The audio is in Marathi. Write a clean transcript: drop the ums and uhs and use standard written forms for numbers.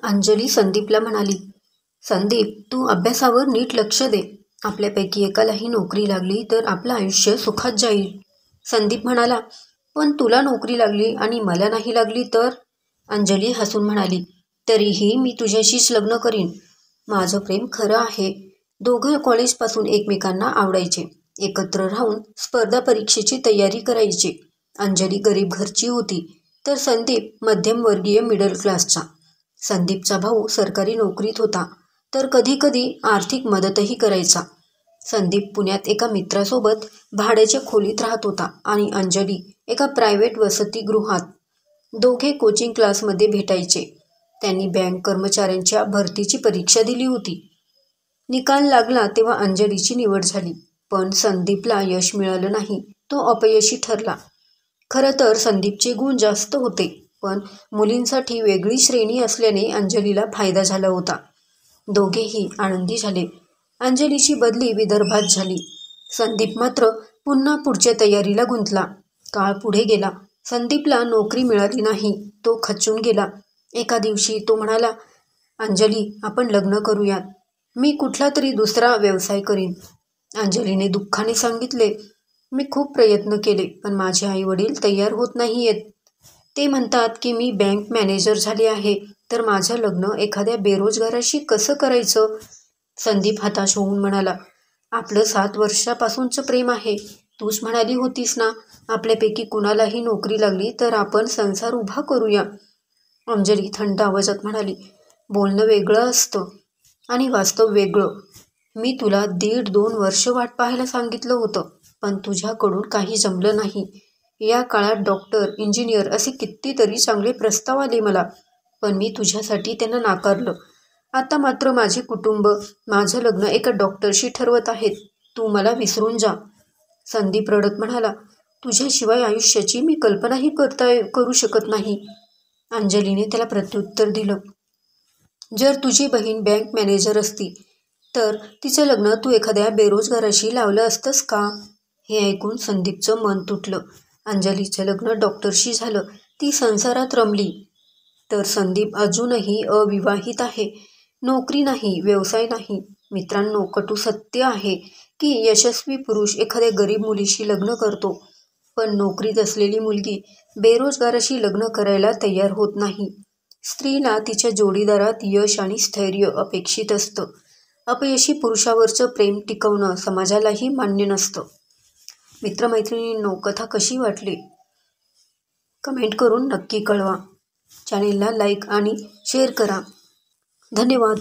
अंजली संदीपला म्हणाली, संदीप, तू अभ्यासावर नीट लक्ष दे. आपल्यापैकी एकालाही नोकरी लागली तर आपलं आयुष्य सुखात जाईल. संदीप म्हणाला, पण तुला नोकरी लागली आणि मला नाही लागली तर? अंजली हसून म्हणाली, तरीही मी तुझ्याशीच लग्न करीन. माझं प्रेम खरं आहे. दोघं कॉलेजपासून एकमेकांना आवडायचे. एकत्र राहून स्पर्धा परीक्षेची तयारी करायची. अंजली गरीब घरची होती, तर संदीप मध्यमवर्गीय मिडल क्लासचा. संदीपचा भाऊ सरकारी नोकरीत होता, तर कधीकधी आर्थिक मदतही करायचा. संदीप पुण्यात एका मित्रासोबत भाड्याच्या खोलीत राहत होता आणि अंजली एका प्रायव्हेट वसतिगृहात. दोघे कोचिंग क्लासमध्ये भेटायचे. त्यांनी बँक कर्मचाऱ्यांच्या भरतीची परीक्षा दिली होती. निकाल लागला तेव्हा अंजलीची निवड झाली, पण संदीपला यश मिळालं नाही. तो अपयशी ठरला. खरं तर संदीपचे गुण जास्त होते, पण मुलींसाठी वेगळी श्रेणी असल्याने अंजलीला फायदा झाला होता. दोघेही आनंदी झाले. अंजलीची बदली विदर्भात झाली. संदीप मात्र पुन्हा पुढच्या तयारीला गुंतला. काळ पुढे गेला. संदीपला नोकरी मिळाली नाही. तो खचून गेला. एका दिवशी तो म्हणाला, अंजली, आपण लग्न करूयात. मी कुठला तरी दुसरा व्यवसाय करीन. अंजलीने दुःखाने सांगितले, मी खूप प्रयत्न केले, पण माझे आई वडील तयार होत नाहीयेत. ते म्हणतात की मी बँक मॅनेजर झाले आहे, तर माझं लग्न एखाद्या बेरोजगाराशी कसं करायचं? संदीप हताश होऊन म्हणाला, आपलं 7 वर्षापासूनचं प्रेम आहे. तूच म्हणाली होतीस ना, आपल्यापैकी कुणालाही नोकरी लागली तर आपण संसार उभा करूया. अंजली थंड आवाजात म्हणाली, बोलणं वेगळं असतं आणि वास्तव वेगळं. मी तुला 1.5-2 वर्ष वाट पाहायला सांगितलं होतं, पण तुझ्याकडून काही जमलं नाही. या काळात डॉक्टर, इंजिनियर असे कितीतरी चांगले प्रस्ताव आले मला, पण मी तुझ्यासाठी त्यांना नाकारलं. आता मात्र माझे कुटुंब माझं लग्न एका डॉक्टरशी ठरवत आहेत. तू मला विसरून जा. संदीप रडत म्हणाला, तुझ्याशिवाय आयुष्याची मी कल्पनाही करू शकत नाही. अंजलीने त्याला प्रत्युत्तर दिलं, जर तुझी बहीण बँक मॅनेजर असती तर तिचं लग्न तू एखाद्या बेरोजगाराशी लावलं असतंस का? हे ऐकून संदीपचं मन तुटलं. अंजलीचं लग्न डॉक्टरशी झालं. ती संसारात रमली, तर संदीप अजूनही अविवाहित आहे. नोकरी नाही, व्यवसाय नाही. मित्रांनो, कटू सत्य आहे की यशस्वी पुरुष एखाद्या गरीब मुलीशी लग्न करतो, पण नोकरीत असलेली मुलगी बेरोजगाराशी लग्न करायला तयार होत नाही. स्त्रीला तिच्या जोडीदारात यश आणि स्थैर्य अपेक्षित असतं. अपयशी पुरुषावरचं प्रेम टिकवणं समाजालाही मान्य नसतं. मित्रमैत्रिणींनो, कथा कशी वाटली कमेंट करून नक्की कळवा. चॅनेलला लाईक आणि शेअर करा. धन्यवाद.